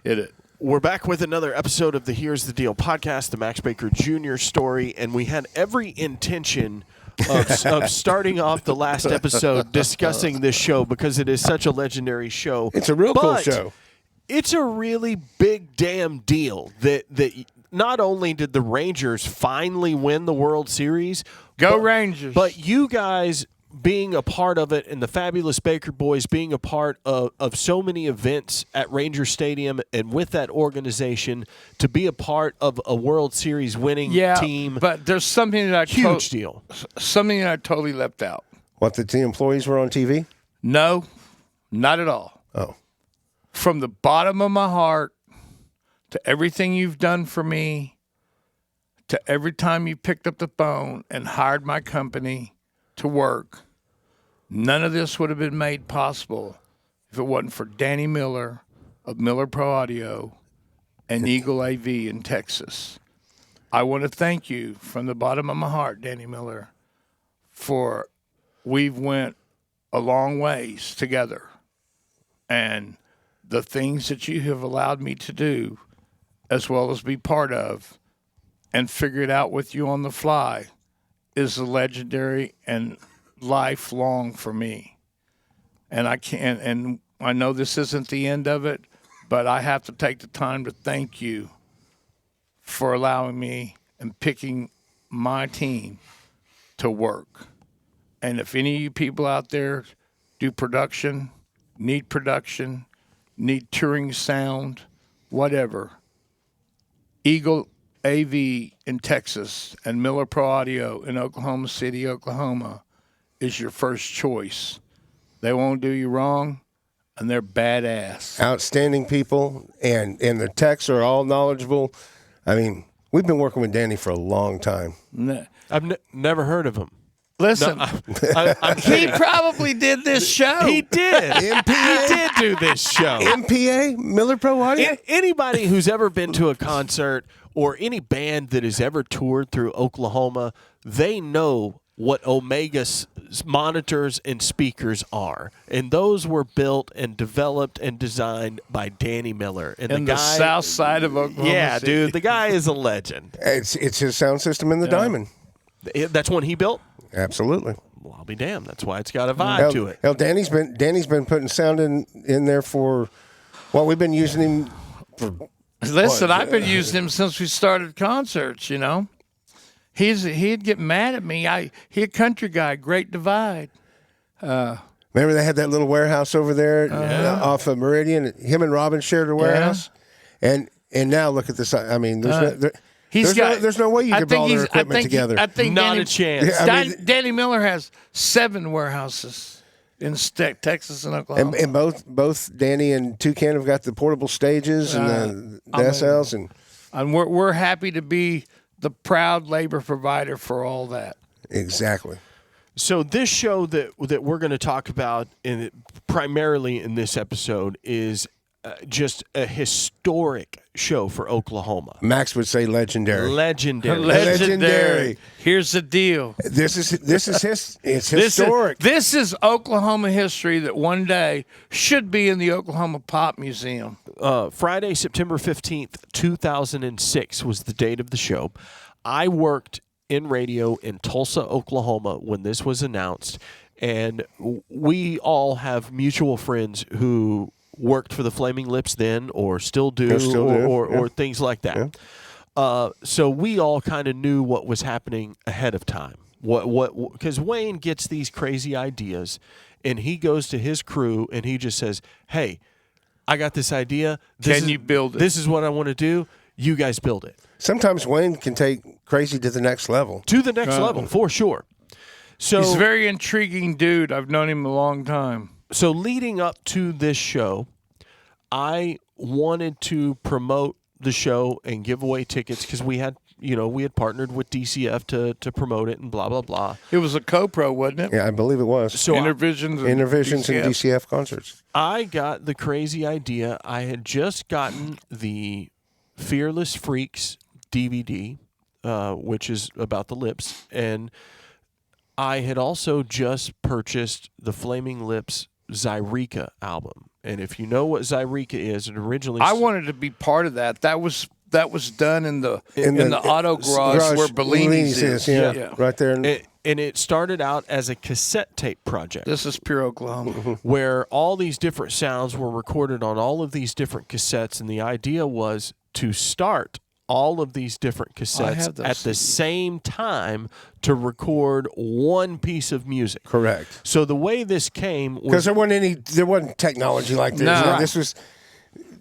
Hit it. We're back with another episode of the Here's the Deal podcast, the Max Baker Jr. story, and we had every intention of starting off the last episode discussing this show because it is such a legendary show. It's a real cool show. It's a really big damn deal that not only did the Rangers finally win the World Series, Rangers! But you guys being a part of it and the fabulous Baker boys being a part of so many events at Ranger Stadium and with that organization to be a part of a World Series winning team. But there's something that huge deal. Something that I totally left out. What, the employees were on TV? No, not at all. Oh. From the bottom of my heart to everything you've done for me, to every time you picked up the phone and hired my company to work, none of this would have been made possible if it wasn't for Danny Miller of Miller Pro Audio and Eagle AV in Texas. I want to thank you from the bottom of my heart, Danny Miller, for we've went a long ways together. And the things that you have allowed me to do, as well as be part of, and figure it out with you on the fly, is legendary and lifelong for me. And I know this isn't the end of it, but I have to take the time to thank you for allowing me and picking my team to work. And if any of you people out there do production, need touring sound, whatever, Eagle AV in Texas and Miller Pro Audio in Oklahoma City, Oklahoma is your first choice. They won't do you wrong, and they're badass. Outstanding people, and the techs are all knowledgeable. I mean, we've been working with Danny for a long time. I've never heard of him. Listen, he probably did this show. He did. MPA? He did do this show. MPA? Miller Pro Audio? Anybody who's ever been to a concert or any band that has ever toured through Oklahoma, they know what Omega's monitors and speakers are. And those were built and developed and designed by Danny Miller. And the south side of Oklahoma City. Dude, the guy is a legend. It's his sound system in the Diamond. That's one he built? Absolutely. Well, I'll be damned. That's why it's got a vibe to it. Hell, Danny's been putting sound in there for, well, we've been using him for. Listen, I've been using him since we started concerts, you know. He'd get mad at me. He a country guy, Great Divide. Remember they had that little warehouse over there off of Meridian? Him and Robin shared a warehouse. And now look at this. I mean, there's no way you could put all their equipment together. I think not a chance. Yeah, Danny Miller has 7 warehouses in Texas and Oklahoma. And both Danny and Toucan have got the portable stages and the SLs. And we're happy to be the proud labor provider for all that. Exactly. So this show that we're going to talk about primarily in this episode is just a historic show for Oklahoma. Max would say legendary. Legendary. Here's the deal. This is it's historic. This is Oklahoma history that one day should be in the Oklahoma Pop Museum. Friday, September 15th, 2006 was the date of the show. I worked in radio in Tulsa, Oklahoma when this was announced, and we all have mutual friends who worked for the Flaming Lips then or still do or things like that. Yeah. So we all kind of knew what was happening ahead of time. Because Wayne gets these crazy ideas, and he goes to his crew, and he just says, hey, I got this idea. Can you build it? This is what I want to do. You guys build it. Sometimes Wayne can take crazy to the next level. To the next level, for sure. So he's a very intriguing dude. I've known him a long time. So leading up to this show, I wanted to promote the show and give away tickets because we had partnered with DCF to promote it and blah, blah, blah. It was a co-pro, wasn't it? Yeah, I believe it was. So Intervisions and DCF concerts. I got the crazy idea. I had just gotten the Fearless Freaks DVD, which is about the Lips, and I had also just purchased the Flaming Lips Zyreka album. And if you know what Zyreca is, it originally I wanted to be part of that. That was done in the auto garage where Bellini's is. Yeah, right there. And it started out as a cassette tape project. This is pure Oklahoma. Where all these different sounds were recorded on all of these different cassettes, and the idea was to start all of these different cassettes at the same time to record one piece of music. Correct. So the way this came was because there wasn't technology like this. No. This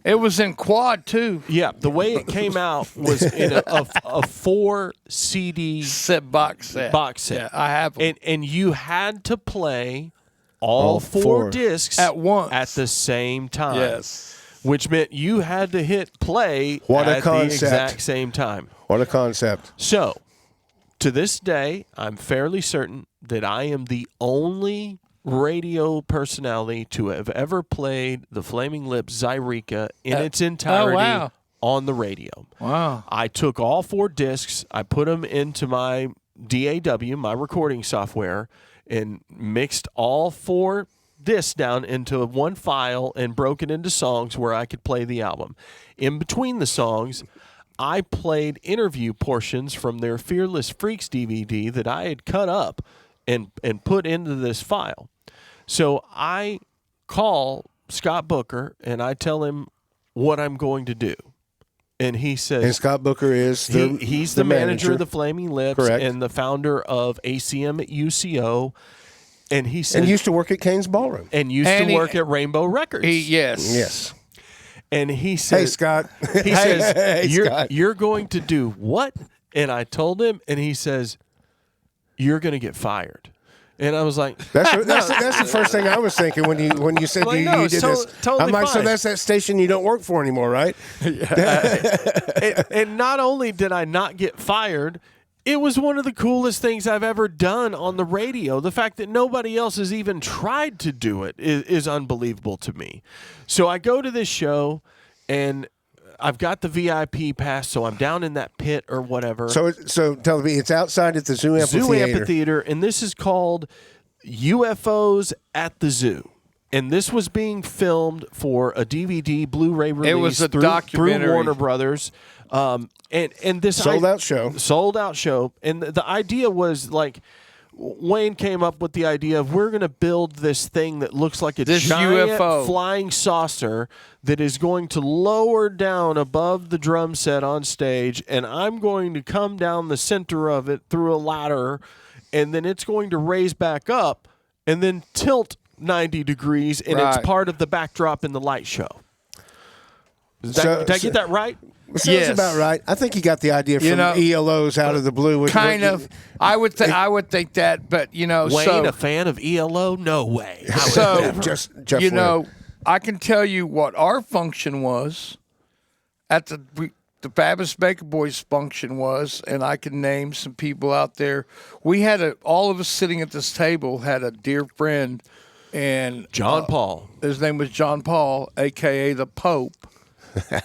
it was in quad too. Yeah, the way it came out was in a 4 CD box set. Yeah, I have them. And you had to play all four discs at once at the same time. Yes. Which meant you had to hit play at the exact same time. What a concept. So, to this day, I'm fairly certain that I am the only radio personality to have ever played the Flaming Lips Zyreca in its entirety on the radio. Wow. I took all 4 discs, I put them into my DAW, my recording software, and mixed all 4 discs down into one file and broke it into songs where I could play the album. In between the songs, I played interview portions from their Fearless Freaks DVD that I had cut up and put into this file. So I call Scott Booker and I tell him what I'm going to do. And he says... And Scott Booker is he's the manager of the Flaming Lips. Correct. And the founder of ACM at UCO. And he said... And used to work at Kane's Ballroom. And used to work at Rainbow Records. Yes. And he said... Hey, Scott. He says, Scott. You're going to do what? And I told him, and he says, you're going to get fired. And I was like, that's the first thing I was thinking when you said you did this. Totally I'm like, fine. so that's that station you don't work for anymore, right? And not only did I not get fired, it was one of the coolest things I've ever done on the radio. The fact that nobody else has even tried to do it is unbelievable to me. So I go to this show, and I've got the VIP pass, so I'm down in that pit or whatever. So tell me, it's outside at the Zoo Amphitheater. Zoo Amphitheater, and this is called UFOs at the Zoo. And this was being filmed for a DVD, Blu-ray release. It was a documentary through Warner Brothers. And this sold out show. And the idea was like, Wayne came up with the idea of we're going to build this thing that looks like a giant UFO flying saucer that is going to lower down above the drum set on stage, and I'm going to come down the center of it through a ladder, and then it's going to raise back up and then tilt 90 degrees, and it's part of the backdrop in the light show. Did I get that right? Sounds about right. I think he got the idea from ELOs out of the blue. Kind of. I would think that, but Wayne, a fan of ELO? No way. Just Jeff I can tell you what our function was at the Fabulous Baker Boys function was, and I can name some people out there. We had all of us sitting at this table had a dear friend, and John Paul. His name was John Paul, a.k.a. the Pope.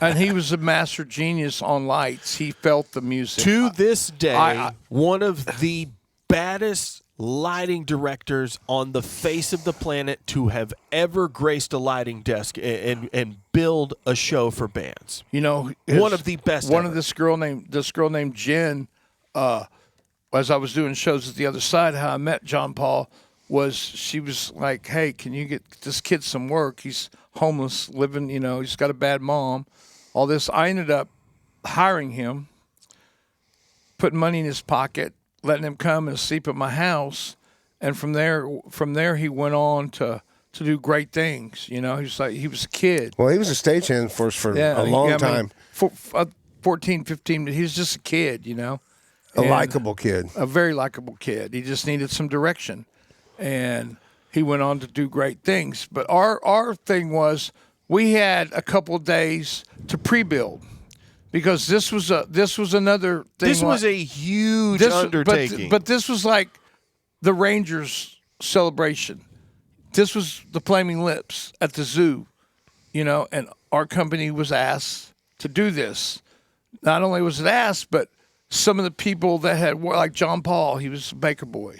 And he was a master genius on lights. He felt the music. To this day, one of the baddest lighting directors on the face of the planet to have ever graced a lighting desk and build a show for bands. One of the best. One of this girl named Jen, as I was doing shows at the other side, how I met John Paul she was like, hey, can you get this kid some work? He's homeless, living, he's got a bad mom, all this. I ended up hiring him, putting money in his pocket, letting him come and sleep at my house. And from there he went on to do great things. He was a kid. Well, he was a stagehand for us for a long time. 14, 15, he was just a kid, A likable kid. A very likable kid. He just needed some direction. And he went on to do great things. But our thing was we had a couple of days to pre-build because this was another thing. This was a huge undertaking. But this was like the Rangers celebration. This was the Flaming Lips at the zoo, and our company was asked to do this. Not only was it asked, but some of the people that had, like John Paul, he was a Baker boy.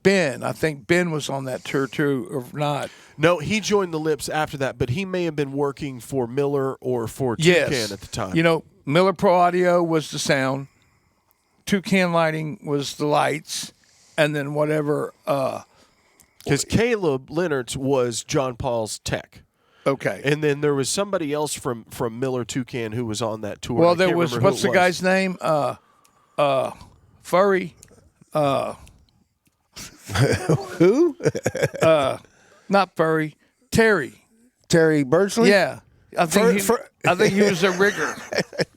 Ben. I think Ben was on that tour too, or not. No, he joined the Lips after that, but he may have been working for Miller or for Toucan at the time. You know, Miller Pro Audio was the sound, Toucan Lighting was the lights, and then whatever. Because Caleb Lynyrd was John Paul's tech. Okay. And then there was somebody else from Miller Toucan who was on that tour. Well, there was, what's the guy's name? Furry. Who? Not Furry. Terry. Terry Birdsley? Yeah. I think he was a rigger.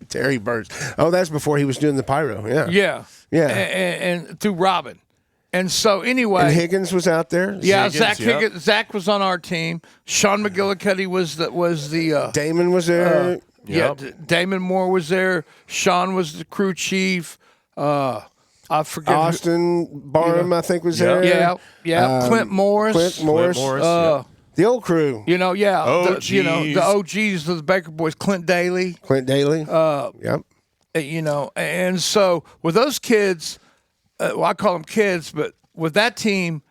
Terry Birds. Oh, that's before he was doing the pyro. Yeah. Yeah. Yeah. And through Robin. And so anyway, and Higgins was out there. Yeah, Higgins, Higgins, Zach was on our team. Sean McGillicuddy was the Damon was there. Damon Moore was there. Sean was the crew chief. I forget. Austin Barham, I think, was there. Yeah. Clint Morris. The old crew. The OGs. the OGs of the Baker Boys. Clint Daly. Yep. And so with those kids. I call them kids, but with that team,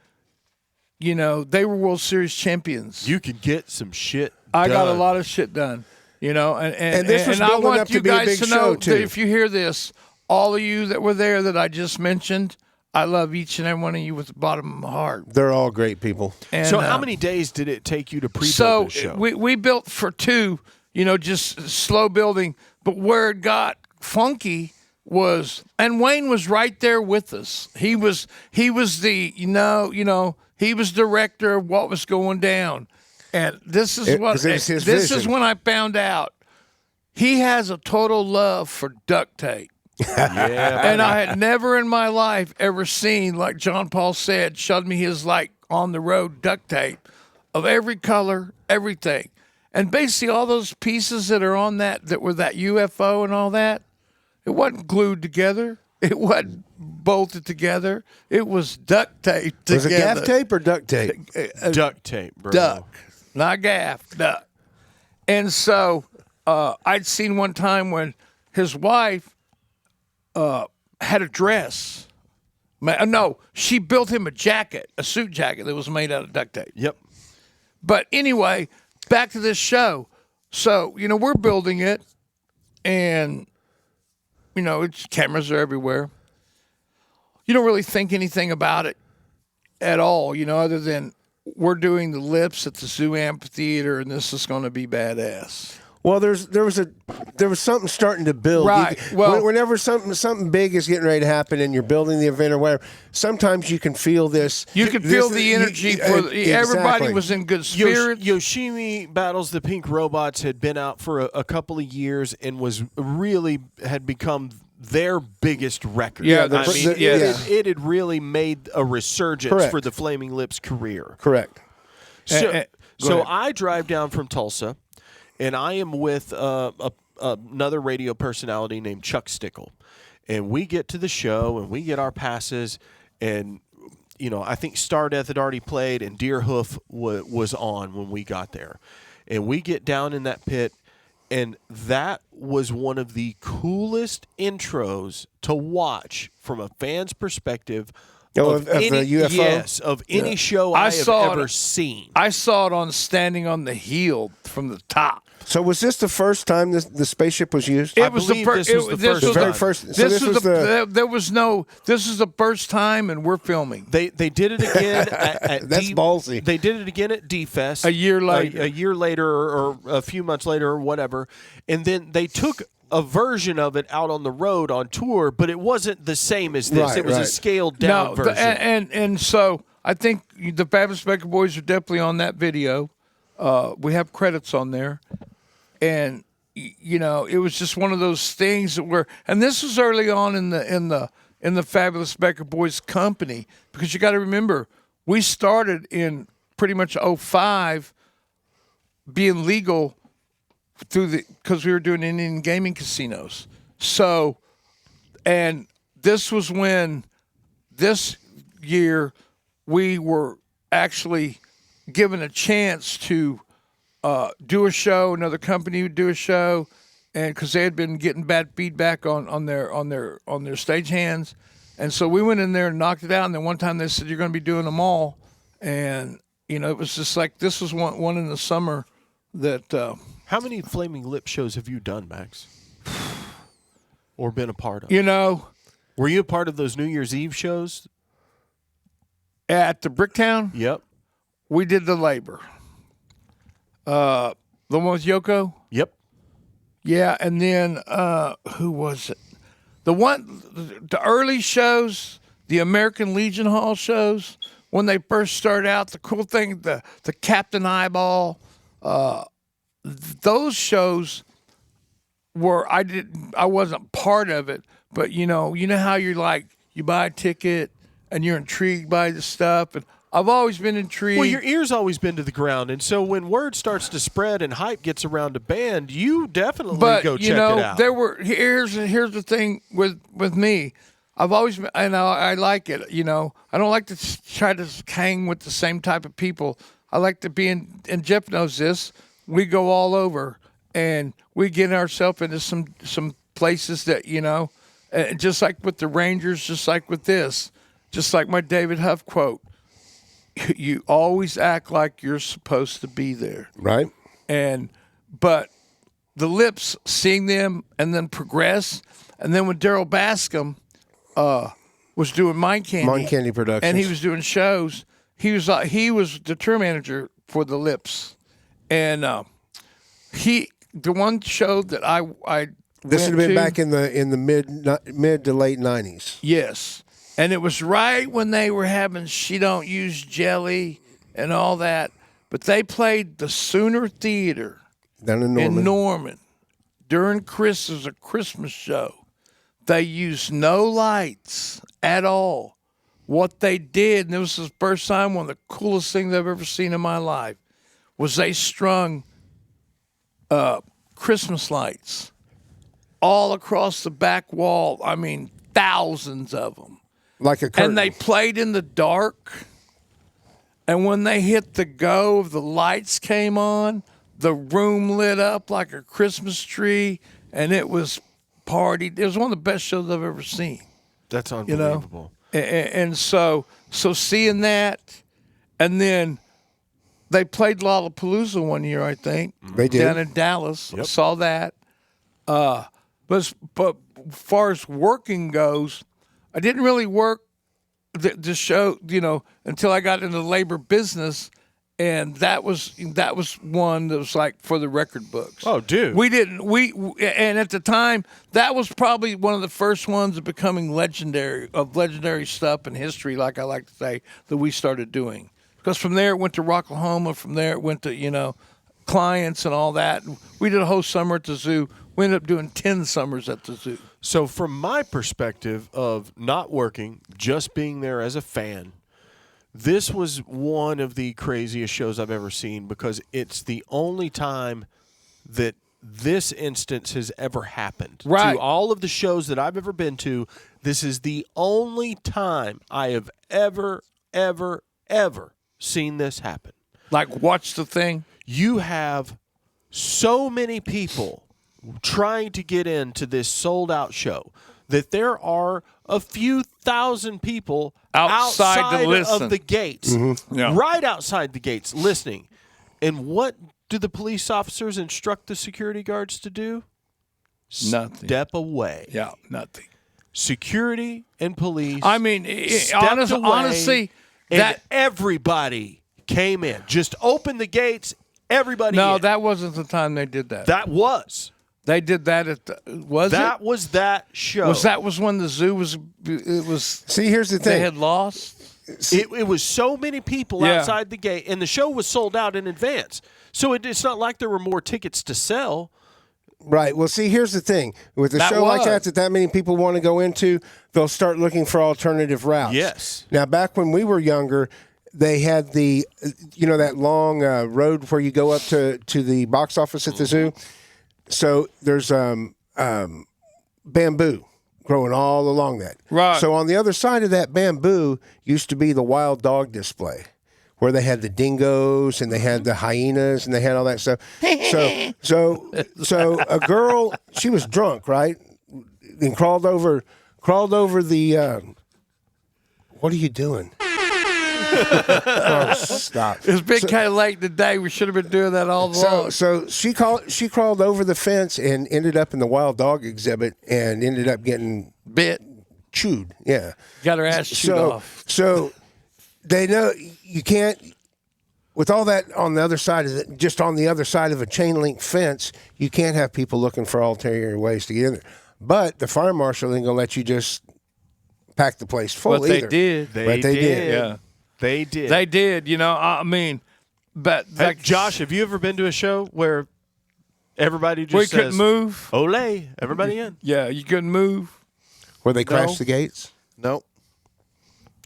they were World Series champions. You could get some shit I done. got a lot of shit done, and this was building I want up you to be a guys big to show, know too. that if you hear this, all of you that were there that I just mentioned, I love each and every one of you with the bottom of my heart. They're all great people. And, So how many days did it take you to pre-build so this show? we built for 2, just slow building, but where it got funky was, and Wayne was right there with us. He was the he was director of what was going down, and this is when I found out he has a total love for duct tape. And I had never in my life ever seen, like John Paul said, showed me his on the road duct tape of every color, everything, and basically all those pieces that are on that were that UFO and all that. It wasn't glued together. It wasn't bolted together. It was duct tape together. Was it gaff tape or duct tape? Duct tape, bro. Duck. Not gaff, duck. And so I'd seen one time when his wife had a dress. No, she built him a jacket, a suit jacket that was made out of duct tape. Yep. But anyway, back to this show. So, we're building it, and it's cameras are everywhere. You don't really think anything about it at all, other than we're doing the Lips at the Zoo Amphitheater, and this is going to be badass. Well, there was something starting to build. Right. Whenever something big is getting ready to happen, and you're building the event or whatever, sometimes you can feel this. You can feel the energy. Everybody was in good spirits. Yoshimi Battles the Pink Robots had been out for a couple of years and had become their biggest record. Yeah, it had really made a resurgence Correct. for the Flaming Lips career. Correct. So I drive down from Tulsa. And I am with another radio personality named Chuck Stickle. And we get to the show, and we get our passes. And, I think Stardeath had already played, and Deerhoof was on when we got there. And we get down in that pit, and that was one of the coolest intros to watch from a fan's perspective of the UFO? Yes, of any show I have ever seen. I saw it on Standing on the Heel from the top. So was this the first time the spaceship was used? This was the very first. This was the first time, and we're filming. They did it again at That's ballsy. They did it again at D-Fest a year later, or a few months later, or whatever. And then they took a version of it out on the road on tour, but it wasn't the same as this. It was a scaled down version. And so I think the Fabulous Baker Boys are definitely on that video. We have credits on there. And it was just one of those things that were, and this was early on in the Fabulous Baker Boys company, because you got to remember, we started in pretty much 2005 being legal because we were doing Indian gaming casinos. So, and this was when this year we were actually given a chance to do a show. Another company would do a show, and because they had been getting bad feedback on their stagehands, And so we went in there and knocked it out. And then one time they said, you're going to be doing them all. And, it was just like, this was one in the summer that. How many Flaming Lip shows have you done, Max? Or been a part of? Were you a part of those New Year's Eve shows? At the Bricktown? Yep. We did the labor. The one with Yoko? Yep. Yeah, and then who was it? The early shows, the American Legion Hall shows, when they first started out, the cool thing, the Captain Eyeball, those shows were I wasn't part of it, but you know how you're like, you buy a ticket and you're intrigued by the stuff, and I've always been intrigued. Well, your ear's always been to the ground, and so when word starts to spread and hype gets around a band, you definitely go check it out. Here's the thing with me. I've always been, and I like it. I don't like to try to hang with the same type of people. I like to be in, and Jeff knows this. We go all over, and we get ourselves into some places that just like with the Rangers, just like with this, just like my David Huff quote. You always act like you're supposed to be there. Right. But the Lips, seeing them and then progress, and then when Daryl Bascom was doing Mind Candy Productions, and he was doing shows, he was the tour manager for the Lips, and the one show that I this would have been back in the mid to late 90s. Yes. And it was right when they were having She Don't Use Jelly and all that. But they played the Sooner Theater down in Norman during a Christmas show. They used no lights at all. What they did, and it was the first time, one of the coolest things I've ever seen in my life, was they strung Christmas lights all across the back wall. I mean, thousands of them. Like a curtain. And they played in the dark. And when they hit the go, the lights came on, the room lit up like a Christmas tree, and it was partied. It was one of the best shows I've ever seen. That's unbelievable. And so seeing that, and then they played Lollapalooza one year, I think. They did. Down in Dallas. Yep. Saw that. But as far as working goes, I didn't really work the show, until I got into the labor business, and that was one that was like for the record books. Oh, dude. And at the time, that was probably one of the first ones of becoming legendary stuff in history, like I like to say, that we started doing. Because from there it went to Rocklahoma, from there it went to, clients and all that. We did a whole summer at the zoo. We ended up doing 10 summers at the zoo. So from my perspective of not working, just being there as a fan, this was one of the craziest shows I've ever seen, because it's the only time that this instance has ever happened. Right. To all of the shows that I've ever been to, this is the only time I have ever, ever, ever seen this happen. Like, watch the thing. You have so many people trying to get into this sold-out show that there are a few thousand people outside of the gates, right outside the gates, listening. And what do the police officers instruct the security guards to do? Nothing. Step away. Yeah, nothing. Security and police. I mean, honestly, and everybody came in. Just open the gates. Everybody. No, in. that wasn't the time they did that. That was. They did that at the. Was that it? was that show? Was when the zoo was? It was. See, here's the thing. They had lost. It was so many people outside the gate, and the show was sold out in advance. So it's not like there were more tickets to sell. Right. Well, see, here's the thing. With a show like that many people want to go into, they'll start looking for alternative routes. Yes. Now, back when we were younger, they had the, that long road where you go up to the box office at the zoo. So there's bamboo growing all along that. Right. So on the other side of that bamboo used to be the wild dog display, where they had the dingoes and they had the hyenas and they had all that stuff. So a girl, she was drunk, right, and crawled over the What are you doing? Oh, stop. It's been kind of late today. We should have been doing that all along. So she crawled over the fence and ended up in the wild dog exhibit and ended up getting bit. Chewed. Yeah. Got her ass chewed off. So they know you can't, with all that on the other side of it, just on the other side of a chain link fence, you can't have people looking for ulterior ways to get in there. But the fire marshal ain't going to let you just pack the place full but either. They did. They did. Yeah. They did. They did. You know, I mean, but like, Josh, have you ever been to a show where everybody just we says, couldn't move? Olay, everybody in. Yeah, you couldn't move. Where they crashed the gates? Nope.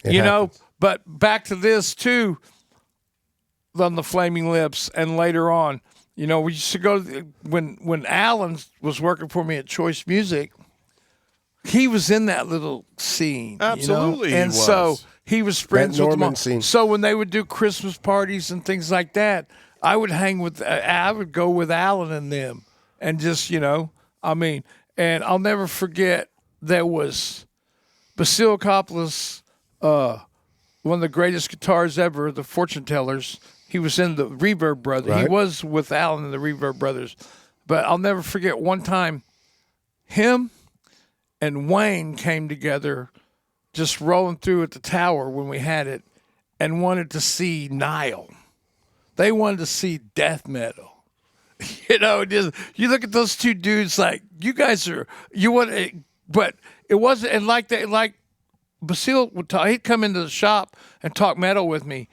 You know, but back to this too, on the Flaming Lips, and later on, you know, we used to go when Alan was working for me at Choice Music. He was in that little scene. Absolutely, you know? And he was. so he was friends with them. Scene. So when they would do Christmas parties and things like that, I would go with Alan and them, and just, you know, I mean, and I'll never forget. There was Basile Coppola's, one of the greatest guitars ever, the Fortune Tellers. He was in the Reverb Brothers. Right. He was with Alan and the Reverb Brothers. But I'll never forget one time, him and Wayne came together just rolling through at the Tower when we had it and wanted to see Nile. They wanted to see death metal. You know, just, you look at those two dudes like, you guys are, you want to, but it wasn't, and like that, like Basile would talk, he'd come into the shop and talk metal with me.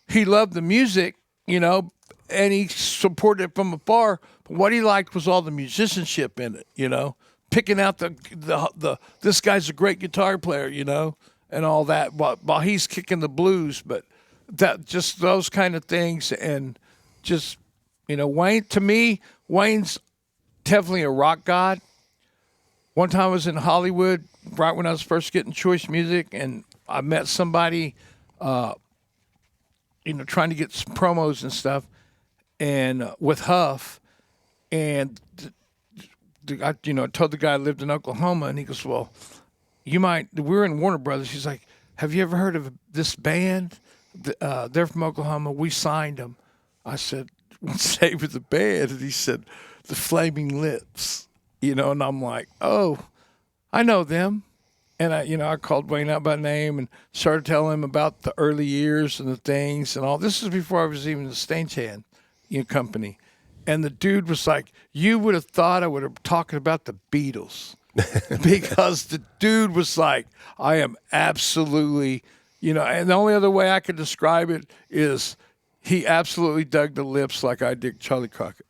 He loved the music, you know, and he supported it from afar. But what he liked was all the musicianship in it, you know, picking out the this guy's a great guitar player, you know, and all that while he's kicking the blues. But that, just those kind of things, and just, you know, Wayne, to me, Wayne's definitely a rock god. One time I was in Hollywood right when I was first getting Choice Music, and I met somebody, you know, trying to get some promos and stuff, and with Huff, and I, you know, told the guy I lived in Oklahoma, and he goes, "Well, you might." We're in Warner Brothers. He's like, "Have you ever heard of this band? They're from Oklahoma. We signed them." I said, "What's the name of the band?" And he said, "The Flaming Lips." You know, and I'm like, "Oh, I know them." And I called Wayne out by name and started telling him about the early years and the things and all. This is before I was even a stagehand, company. And the dude was like, "You would have thought I would have talking about the Beatles," because the dude was like, "I am absolutely," and the only other way I could describe it is he absolutely dug the Lips like I dig Charlie Crockett,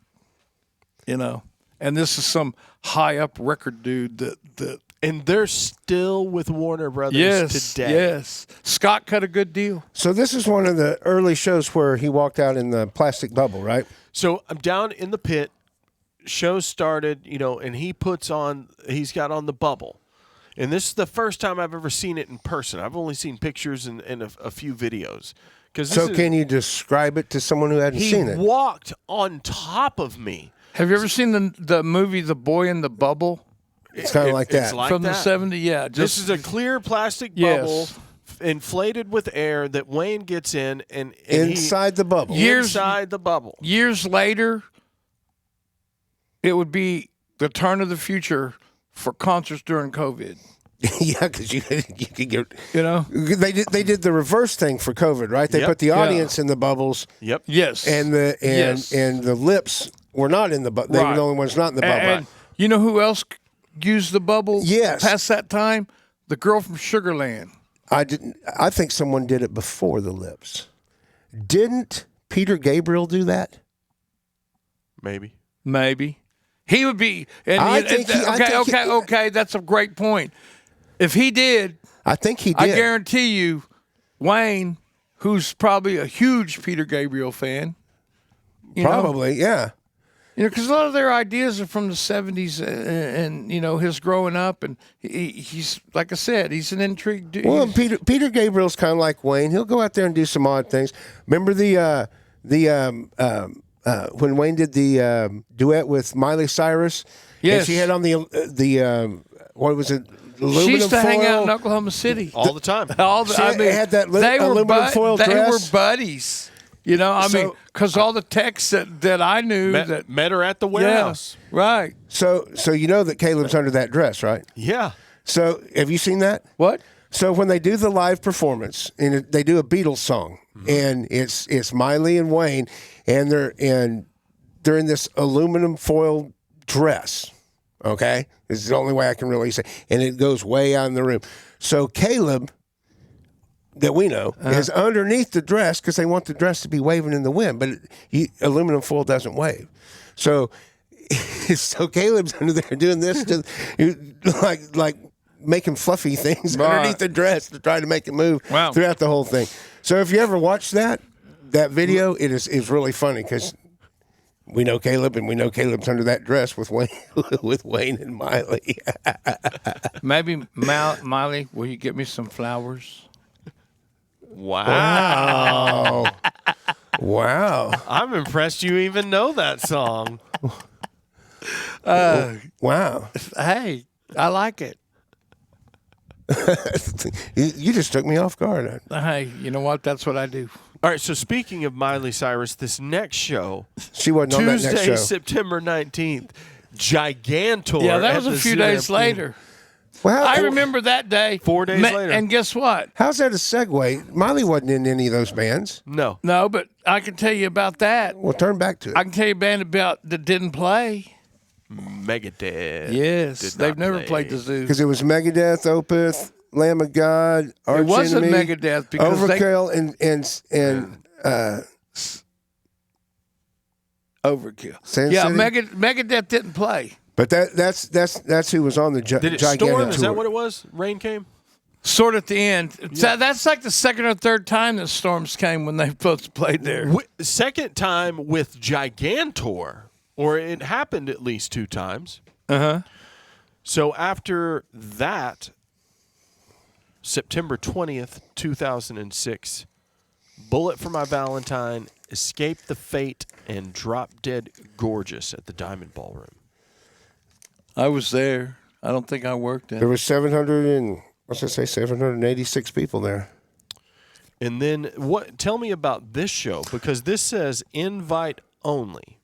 And this is some high up record dude that. And they're still with Warner Brothers today. Yes. Scott cut a good deal. So this is one of the early shows where he walked out in the plastic bubble, right? So I'm down in the pit. Show started, and he's got on the bubble. And this is the first time I've ever seen it in person. I've only seen pictures and a few videos. Can you describe it to someone who hadn't seen it? He walked on top of me. Have you ever seen the movie The Boy in the Bubble? It's kind of like that. From the 70s, yeah. This is a clear plastic bubble inflated with air that Wayne gets in. and inside the bubble. Inside the bubble. Years later, it would be the turn of the future for concerts during COVID. Yeah, because you could get, they did the reverse thing for COVID, right? They put the audience in the bubbles. Yep. Yes. And the Lips were not in the bubble. They were the only ones not in the bubble. And you know who else used the bubble? Yes. Past that time, the girl from Sugarland. I think someone did it before the Lips. Didn't Peter Gabriel do that? Maybe. He would be. Okay. That's a great point. If he did, I think he did. I guarantee you, Wayne, who's probably a huge Peter Gabriel fan, probably, yeah. Because a lot of their ideas are from the 70s and his growing up. And he's, like I said, he's an intrigued dude. Well, Peter Gabriel's kind of like Wayne. He'll go out there and do some odd things. Remember when Wayne did the duet with Miley Cyrus? Yes. And she had on the what was it? aluminum She used to hang out foil. in Oklahoma City all the time. She had that aluminum foil They dress. were buddies. You know, I mean, because all the techs that I knew met her at the warehouse. Yeah, right. So you know that Caleb's under that dress, right? Yeah. So have you seen that? What? So when they do the live performance and they do a Beatles song, and it's Miley and Wayne, and they're in this aluminum foil dress. Okay, this is the only way I can really say, and it goes way out in the room. So Caleb, that we know, is underneath the dress because they want the dress to be waving in the wind, but aluminum foil doesn't wave. So Caleb's under there doing this to like making fluffy things underneath the dress to try to make it move throughout the whole thing. So if you ever watch that video, it is really funny because we know Caleb, and we know Caleb's under that dress with Wayne and Miley. Maybe Miley, will you get me some flowers? Wow. Wow. I'm impressed you even know that song. Wow. Hey, I like it. You just took me off guard. Hey, you know what? That's what I do. All right, so speaking of Miley Cyrus, this next show, she wasn't on that next Tuesday, show. September 19th, Gigantor. Yeah, that was at a the few days CFP. later. Well, I remember that day. 4 days later. And guess what? how's that a segue? Miley wasn't in any of those bands. No. No, but I can tell you about that. Well, turn back to it. I can tell you a band about that didn't play. Megadeth. Yes, did they've not never play. played the Zoo. Because it was Megadeth, Opeth, Lamb of God, Arch It wasn't Enemy, Megadeth because Overkill, and Overkill. Sin Yeah, City? Megadeth didn't play. But that's who was on the Did it Gigantic storm? tour. Is that what it was? Rain came? Sort at the end. That's like the second or third time that storms came when they both played there. Second time with Gigantor, or it happened at least 2 times. Uh-huh. So after that, September 20th, 2006, Bullet for My Valentine, Escape the Fate, and Drop Dead Gorgeous at the Diamond Ballroom. I was there. I don't think I worked There it. was 786 people there. And then tell me about this show, because this says invite only.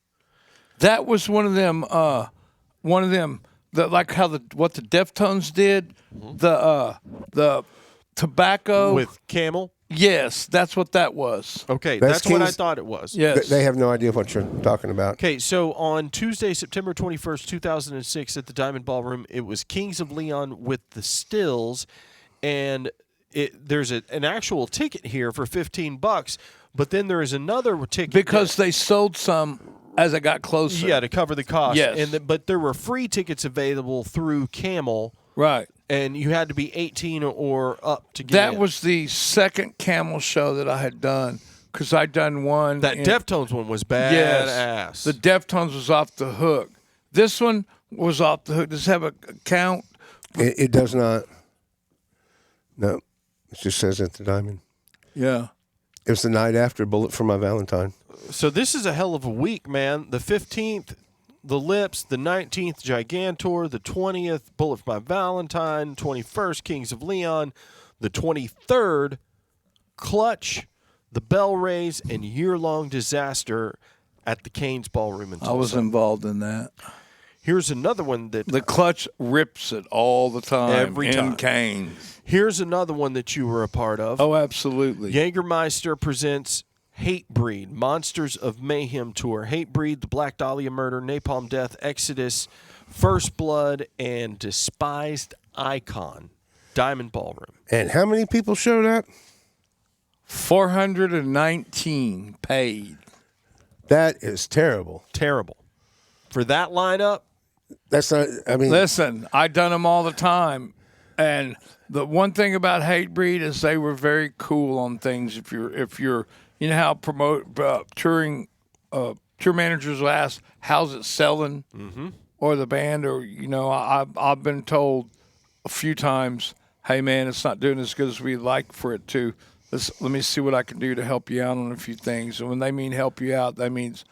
That was one of them. That like how what the Deftones did. The tobacco With Camel? Yes, that's what that was. Okay, That's that's what I King's- thought it was. Yes, They have no idea what you're talking about. Okay, so on Tuesday, September 21st, 2006 at the Diamond Ballroom, it was Kings of Leon with the Stills, and there's an actual ticket here for $15, but then there is another ticket. because they sold some as I got closer. Yeah, to cover the cost. Yes. But there were free tickets available through Camel, Right. and you had to be 18 or up to get That in. was the second Camel show that I had done because I'd done one. That Deftones one was badass. Yes. The Deftones was off the hook. This one was off the hook. Does it have a count? It does not. No. It just says at the Diamond. Yeah. It was the night after Bullet for My Valentine. So this is a hell of a week, man. The 15th, The Lips. The 19th, Gigantor. The 20th, Bullet for My Valentine. 21st, Kings of Leon. The 23rd, Clutch, The Bell Rays, and Year-Long Disaster at the Canes Ballroom in Tulsa. I was involved in that. Here's another one that... The Clutch rips it all the time. Every time. In Canes. Here's another one that you were a part of. Oh, absolutely. Jägermeister presents Hatebreed, Monsters of Mayhem Tour. Hatebreed, The Black Dahlia Murder, Napalm Death, Exodus, First Blood, and Despised Icon. Diamond Ballroom. And how many people showed up? 419 paid. That is terrible. Terrible. For that lineup, That's not, I mean, Listen, I done them all the time, and the one thing about Hatebreed is they were very cool on things. If you're, you know how touring tour managers will ask, "How's it selling?" Mm-hmm. Or the band, or I've been told a few times, "Hey man, it's not doing as good as we'd like for it to. Let me see what I can do to help you out on a few things." And when they mean help you out, that means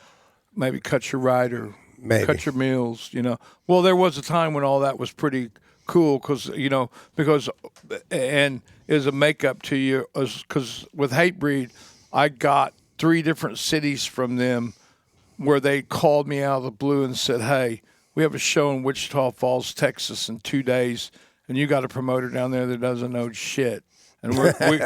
maybe cut your ride or Maybe. cut your meals. Well, there was a time when all that was pretty cool because and is a makeup to you because with Hatebreed, I got 3 different cities from them where they called me out of the blue and said, "Hey, we have a show in Wichita Falls, Texas in 2 days, and you got a promoter down there that doesn't know shit." And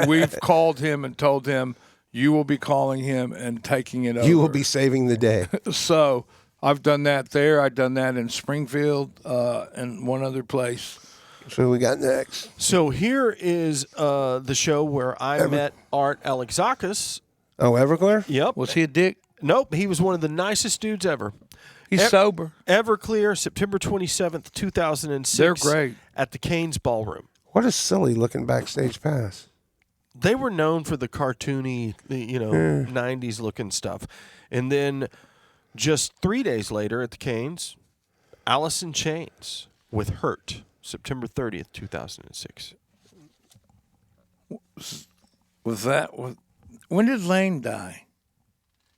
we've called him and told him, "You will be calling him and taking it over. You will be saving the day." So I've done that there. I've done that in Springfield and one other place. So we got next. So here is the show where I met Art Alexakis. Oh, Everclear? Yep. Was he a dick? Nope. He was one of the nicest dudes ever. He's sober. Everclear, September 27th, 2006. They're great. At the Canes Ballroom. What a silly looking backstage pass. They were known for the cartoony, 90s looking stuff. And then just 3 days later at the Canes, Alice in Chains with Hurt, September 30th, 2006. When did Lane die?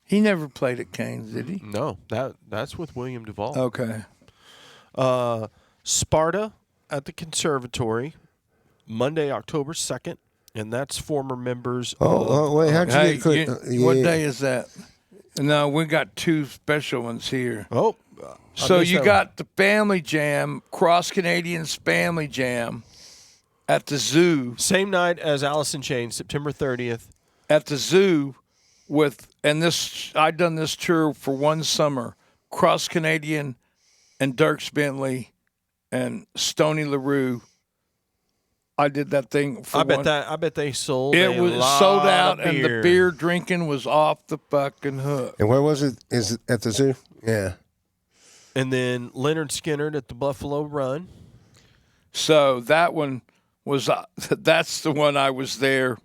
He never played at Canes, did he? No, that's with William Duvall. Okay. Sparta at the Conservatory, Monday, October 2nd, and that's former members. Wait, how'd you get quick? What day is that? No, we got 2 special ones here. Oh, so you got the Family Jam, Cross Canadians Family Jam at the Zoo. Same night as Alice in Chains, September 30th. At the Zoo I'd done this tour for one summer. Cross Canadian and Dierks Bentley and Stoney LaRue. I did that thing for I bet they sold. It was sold out, and the beer drinking was off the fucking hook. And where was it? Is it at the Zoo? Yeah. And then Lynyrd Skynyrd at the Buffalo Run. So that one was that's the one I was there,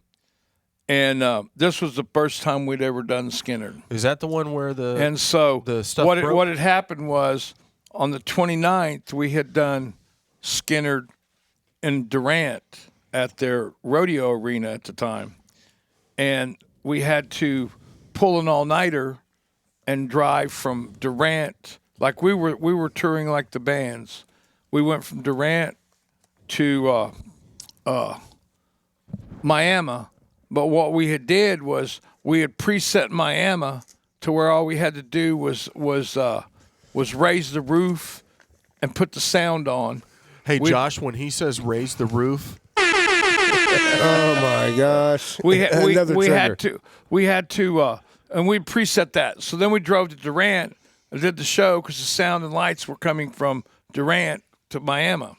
and this was the first time we'd ever done Skynyrd. Is that the one where the stuff broke? What had happened was on the 29th we had done Skynyrd in Durant at their rodeo arena at the time, and we had to pull an all-nighter and drive from Durant. Like we were touring like the bands. We went from Durant to Miami, but what we had did was we had preset Miami to where all we had to do was raise the roof and put the sound on. Hey, Josh, when he says raise the roof. Oh my gosh. We had to and we preset that. So then we drove to Durant and did the show because the sound and lights were coming from Durant to Miami.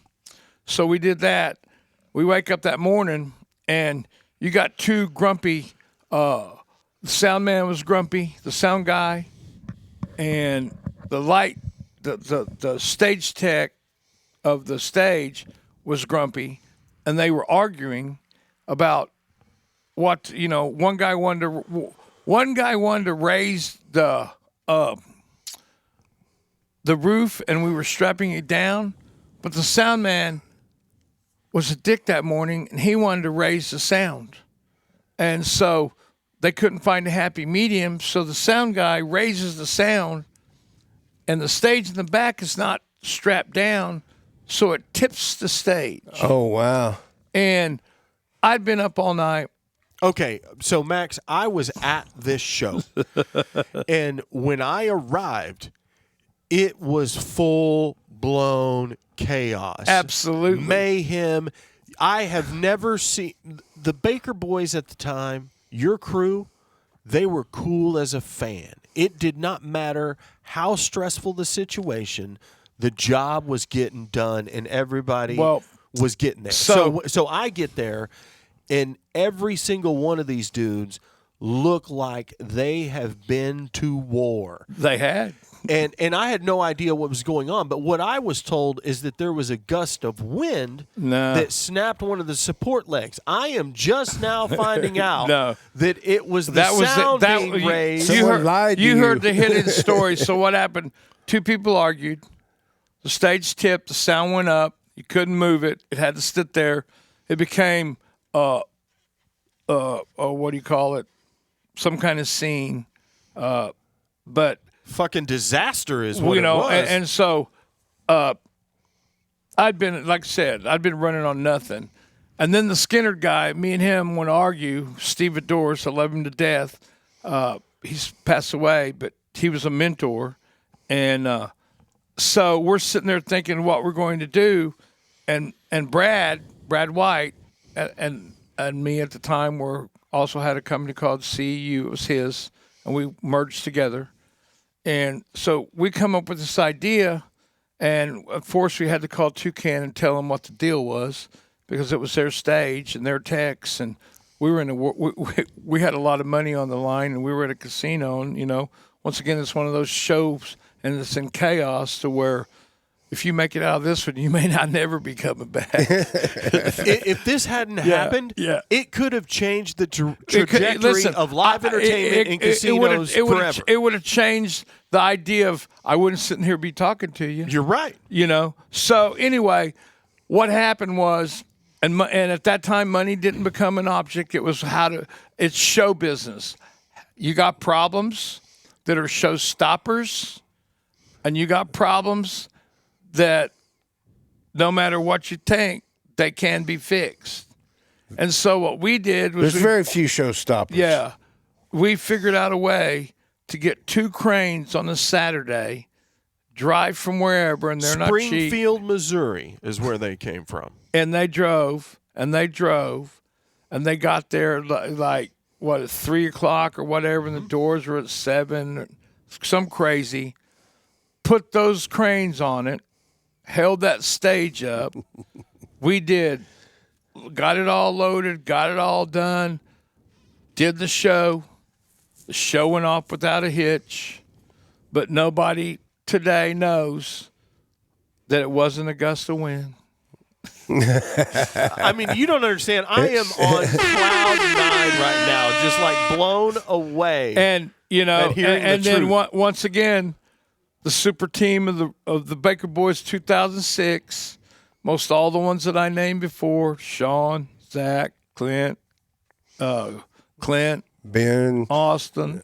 So we did that. We wake up that morning and you got 2 grumpy. The sound man was grumpy, the sound guy, and the stage tech of the stage was grumpy, and they were arguing about what one guy wanted to raise the roof, and we were strapping it down, but the sound man was a dick that morning, and he wanted to raise the sound, and so they couldn't find a happy medium. So the sound guy raises the sound, and the stage in the back is not strapped down, so it tips the stage. Oh, wow. And I'd been up all night. Okay, so Max, I was at this show, and when I arrived, it was full-blown chaos. Absolutely. Mayhem. I have never seen the Baker Boys at the time, your crew, they were cool as a fan. It did not matter how stressful the situation, the job was getting done, and everybody was getting there. So I get there, and every single one of these dudes look like they have been to war. They had. And I had no idea what was going on, but what I was told is that there was a gust of wind that snapped one of the support legs. I am just now finding out that it was the sound being raised. You heard the hidden story. So what happened? 2 people argued. The stage tipped. The sound went up. You couldn't move it. It had to sit there. It became, what do you call it? Some kind of scene. But fucking disaster is what it was. And so I'd been, like I said, I'd been running on nothing. And then the Skynyrd guy, me and him would argue. Steve Adors, I love him to death. He's passed away, but he was a mentor. And so we're sitting there thinking what we're going to do. And Brad White, and me at the time also had a company called CEU. It was his, and we merged together. And so we come up with this idea, and of course we had to call Toucan and tell them what the deal was, because it was their stage and their techs, and we were we had a lot of money on the line, and we were at a casino, and once again it's one of those shows, and it's in chaos to where if you make it out of this one, you may not never be coming back. If this hadn't happened, it could have changed the trajectory of live entertainment in casinos forever. It would have changed the idea of I wouldn't sit here be talking to you. You're right. So anyway, what happened was, and at that time, money didn't become an object. It was it's show business. You got problems that are showstoppers, and you got problems that no matter what you think, they can be fixed. And so what we did was... There's very few showstoppers. Yeah. We figured out a way to get 2 cranes on a Saturday, drive from wherever, and they're not cheap. Springfield, Missouri is where they came from. And they drove, and they got there like, at 3 o'clock or whatever, and the doors were at 7, some crazy. Put those cranes on it, held that stage up. We got it all loaded, got it all done, did the show. The show went off without a hitch, but nobody today knows that it wasn't a gust of wind. I mean, you don't understand. I am on cloud 9 right now, just like blown away. And then once again, the super team of the Baker Boys 2006, most all the ones that I named before, Sean, Zach, Clint, Ben, Austin,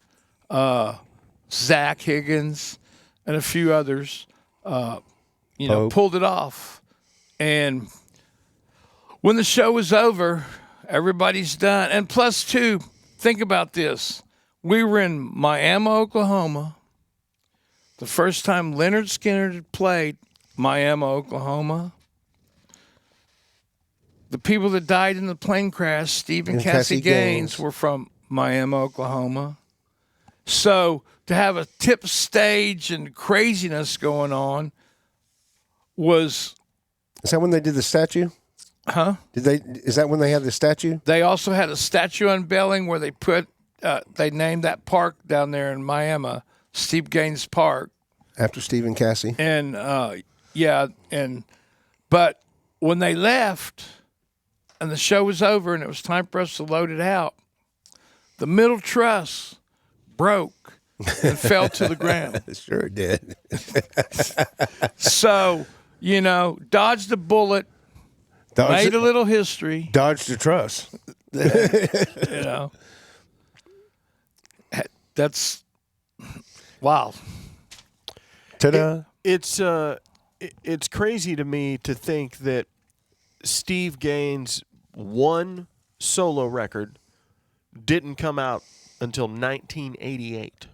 Zach Higgins, and a few others, pulled it off. And when the show was over, everybody's done. And plus, too, think about this. We were in Miami, Oklahoma. The first time Lynyrd Skynyrd had played Miami, Oklahoma. The people that died in the plane crash, Steve and Cassie Gaines, were from Miami, Oklahoma. So to have a tip stage and craziness going on was... Is that when they did the statue? Huh? Is that when they had the statue? They also had a statue unveiling where they they named that park down there in Miami, Steve Gaines Park. After Steve and Cassie. And, but when they left and the show was over and it was time for us to load it out, the middle truss broke and fell to the ground. Sure it did. So, dodged a bullet, made a little history. Dodged a truss. That's, wow. Ta-da. It's crazy to me to think that Steve Gaines' one solo record didn't come out until 1988.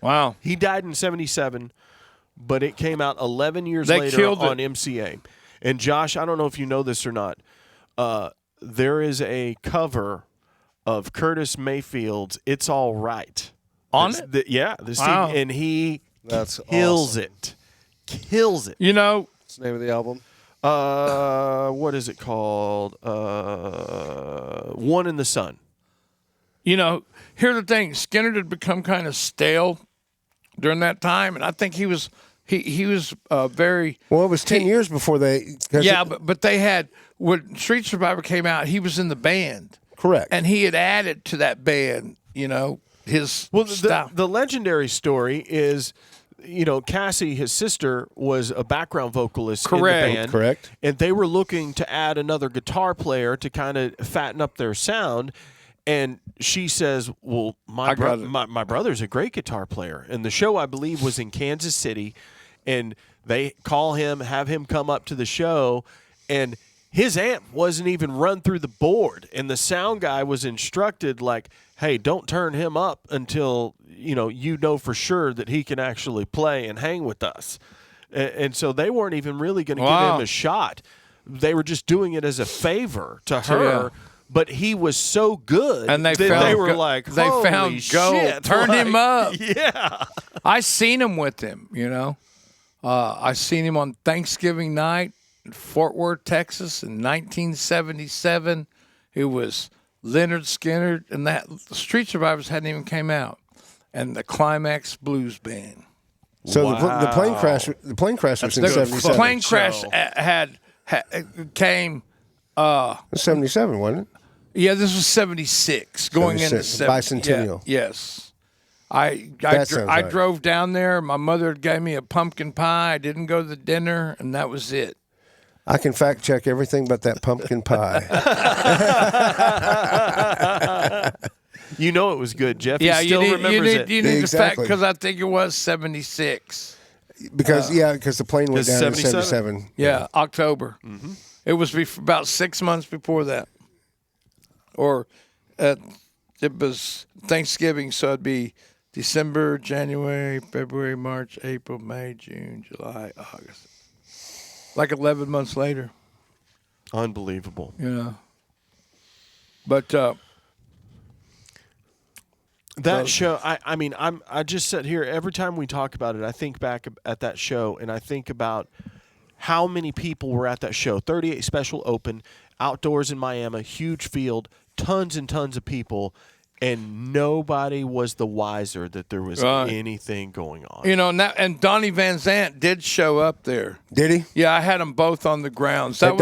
Wow. He died in 1977, but it came out 11 years later on MCA. And Josh, I don't know if you know this or not. There is a cover of Curtis Mayfield's "It's All Right" on it. Wow. And he kills it. Kills it. What's the name of the album? What is it called? One in the Sun. Here's the thing. Skynyrd had become kind of stale during that time, and I think he was very... Well, it was 10 years before they... But they had... When Street Survivor came out, he was in the band. Correct. And he had added to that band, his style. The legendary story is... Cassie, his sister, was a background vocalist in the band. Correct. And they were looking to add another guitar player to kind of fatten up their sound. And she says, well, my brother's a great guitar player. And the show, I believe, was in Kansas City. And They call him, have him come up to the show, and his amp wasn't even run through the board, and the sound guy was instructed, like, hey, don't turn him up until you know for sure that he can actually play and hang with us. And so they weren't even really going to give him a shot. They were just doing it as a favor to her. But he was so good, and they were like, they found gold, shit. turned him up. Yeah, I seen him with him. I seen him on Thanksgiving night in Fort Worth, Texas, in 1977. It was Lynyrd Skynyrd, and that the Street Survivors hadn't even came out, and the Climax Blues Band. So the plane crash. The plane crash was in 77. The plane crash came. 77, wasn't it? Yeah, this was 76, going into 70. Bicentennial. Yeah, yes. I right. drove down there. My mother gave me a pumpkin pie. I didn't go to the dinner, and that was it. I can fact check everything but that pumpkin pie. You know it was good, Jeff. Yeah, he still remembers it. You need Exactly. the fact because I think it was 76. Because the plane went down in 77. Yeah, October. Mm-hmm. It was about 6 months before that. Or it was Thanksgiving, so it'd be December, January, February, March, April, May, June, July, August. Like 11 months later. Unbelievable. But that show, I just sit here every time we talk about it. I think back at that show, and I think about how many people were at that show. 38 Special Open, outdoors in Miami, huge field, tons and tons of people, and nobody was the wiser that there was anything going on. And Donnie Van Zant did show up there. Did he? Yeah, I had them both on the grounds. They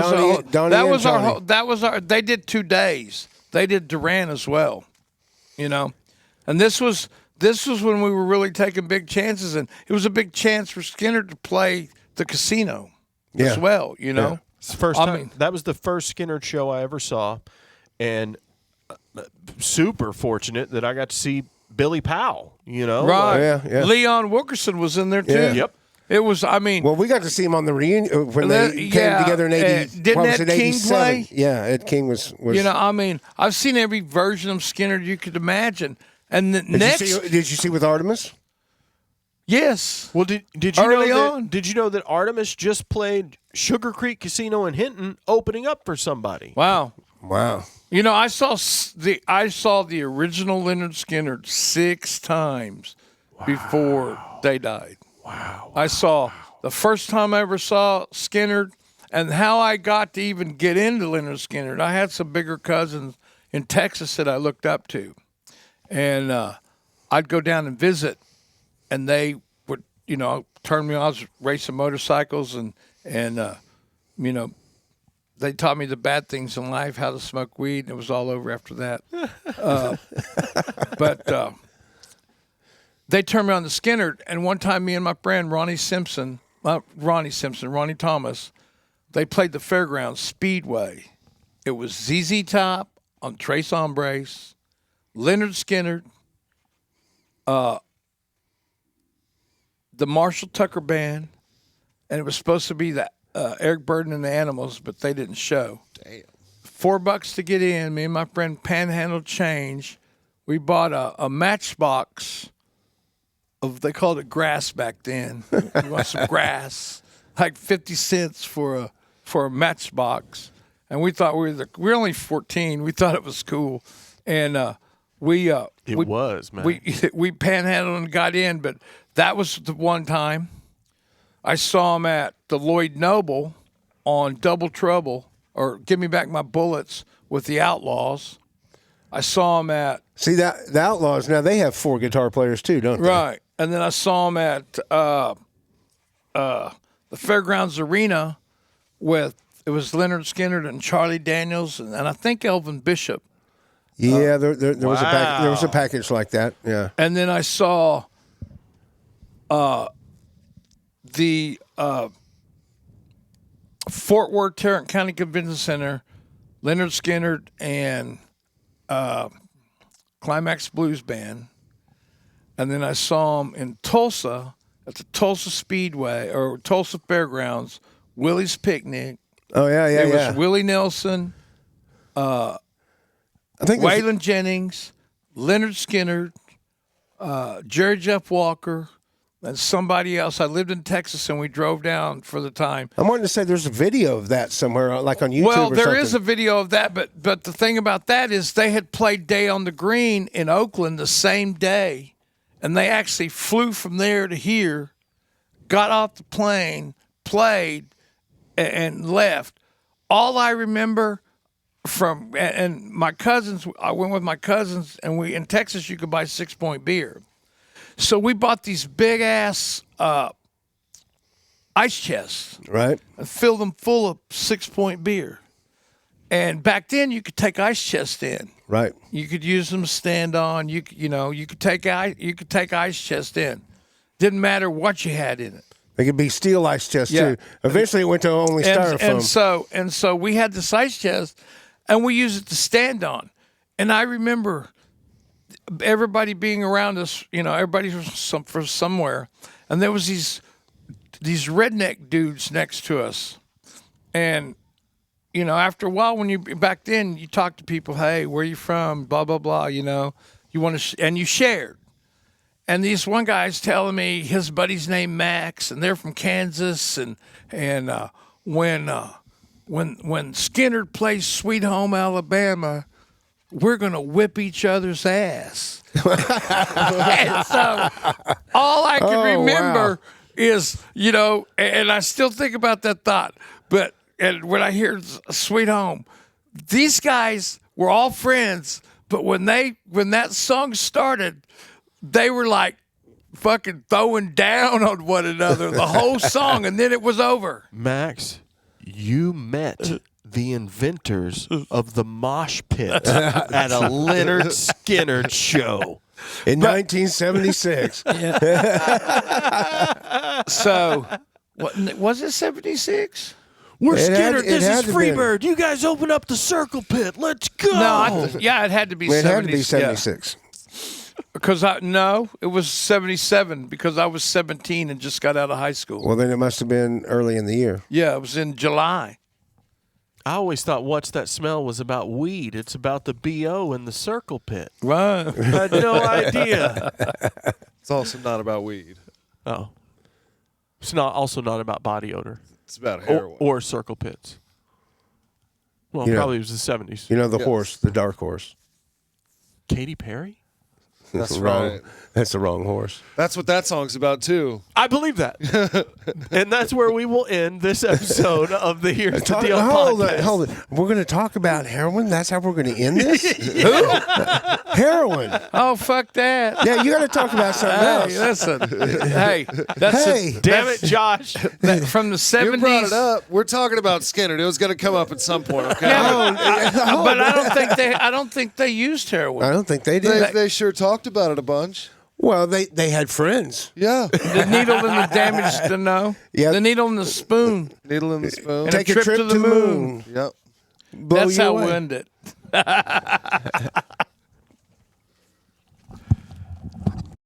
did 2 days. They did Duran as well. And this was when we were really taking big chances, and it was a big chance for Skynyrd to play the casino as well. Yeah. It's the first time. That was the first Skynyrd show I ever saw, and super fortunate that I got to see Billy Powell. Right? Leon Wilkerson was in there too. Yeah. Yep. It was. Well, we got to see him on the reunion when they came together in 80. Didn't Ed King play? Yeah, Ed King was. I've seen every version of Skynyrd you could imagine. And did you see with Artemis? Yes. Well, did you know that Artemis just played Sugar Creek Casino in Hinton, opening up for somebody? Wow. I saw the original Lynyrd Skynyrd 6 times before they died. Wow. I saw the first time I ever saw Skynyrd, and how I got to even get into Lynyrd Skynyrd. I had some bigger cousins in Texas that I looked up to, and I'd go down and visit, and they would, turn me on. I was racing motorcycles, and they taught me the bad things in life, how to smoke weed, and it was all over after that. But they turned me on to Skynyrd, and one time me and my friend Ronnie Thomas, they played the Fairgrounds Speedway. It was ZZ Top on Tres Hombres, Lynyrd Skynyrd, the Marshall Tucker Band, and it was supposed to be the Eric Burden and the Animals, but they didn't show. Damn. $4 to get in. Me and my friend panhandled change. We bought a Matchbox they called it grass back then. You want some grass, like 50 cents for a Matchbox, and we thought we were only 14. We thought it was cool, and we panhandled and got in. But that was the one time I saw him at the Lloyd Noble on Double Trouble or Give Me Back My Bullets with the Outlaws. I saw him at the Outlaws. Now they have 4 guitar players too, don't they? Right. And then I saw him at the Fairgrounds Arena it was Lynyrd Skynyrd and Charlie Daniels and I think Elvin Bishop. Yeah, there was a package like that. Yeah. And then I saw the Fort Worth Tarrant County Convention Center, Lynyrd Skynyrd and Climax Blues Band. And then I saw him in Tulsa at the Tulsa Speedway or Tulsa Fairgrounds, Willie's Picnic. Oh yeah, It was Willie Nelson, I think Waylon Jennings, Lynyrd Skynyrd, Jerry Jeff Walker, and somebody else. I lived in Texas, and we drove down for the time. I'm wanting to say there's a video of that somewhere, like on YouTube. Well, or there something. is a video of that, but the thing about that is they had played Day on the Green in Oakland the same day, and they actually flew from there to here, got off the plane, played, and left. All I remember and my cousins, I went with my cousins, and in Texas you could buy 6 Point beer. So we bought these big ass ice chests, right, and filled them full of 6 Point beer. And back then, you could take ice chests in. right. You could use them to stand on. You could take ice chests in. Didn't matter what you had in it. They could be steel ice chests too. Eventually, it went to only styrofoam. And so we had this ice chest, and we used it to stand on. And I remember everybody being around us, everybody from somewhere, and there was these redneck dudes next to us, and after a while, back then you talk to people, hey, where you from, blah blah blah, you want to, and you shared, and this one guy's telling me his buddy's named Max, and they're from Kansas, and when Skynyrd plays Sweet Home Alabama, we're going to whip each other's ass. And so all I can remember is, and I still think about that thought. And when I hear Sweet Home, these guys were all friends. But when that song started, they were like fucking throwing down on one another the whole song. And then it was over. Max, you met the inventors of the mosh pit at a Lynyrd Skynyrd show in 1976. So, was it 76? We're Skynyrd. This is Freebird. You guys open up the circle pit. Let's go. No, it had to be 76. It had to be 76. Yeah. Because it was 77 because I was 17 and just got out of high school. Well, then it must have been early in the year. Yeah, it was in July. I always thought What's That Smell was about weed. It's about the B.O. in the circle pit. Right. I had no idea. It's also not about weed. Oh. It's also not about body odor. It's about heroin. Or circle pits. Well, probably it was the 70s. The horse, the dark horse. Katy Perry? That's wrong. right. That's the wrong horse. That's what that song's about, too. I believe that. And that's where we will end this episode of the Here's the Deal podcast. Hold it. We're going to talk about heroin? That's how we're going to end this? Heroin. Oh, fuck that. Yeah, you got to talk about something else. Listen. Damn it, Josh. From the 70s. You brought it up. We're talking about Skynyrd. It was going to come up at some point, okay? But I don't think they used heroin. I don't think they did. They sure talked about it a bunch. Well, they had friends. Yeah. The needle and the damage to know. Yeah. The needle and the spoon. Needle in the spoon. And a trip to the moon. Yep. Blow That's you how away. we end it.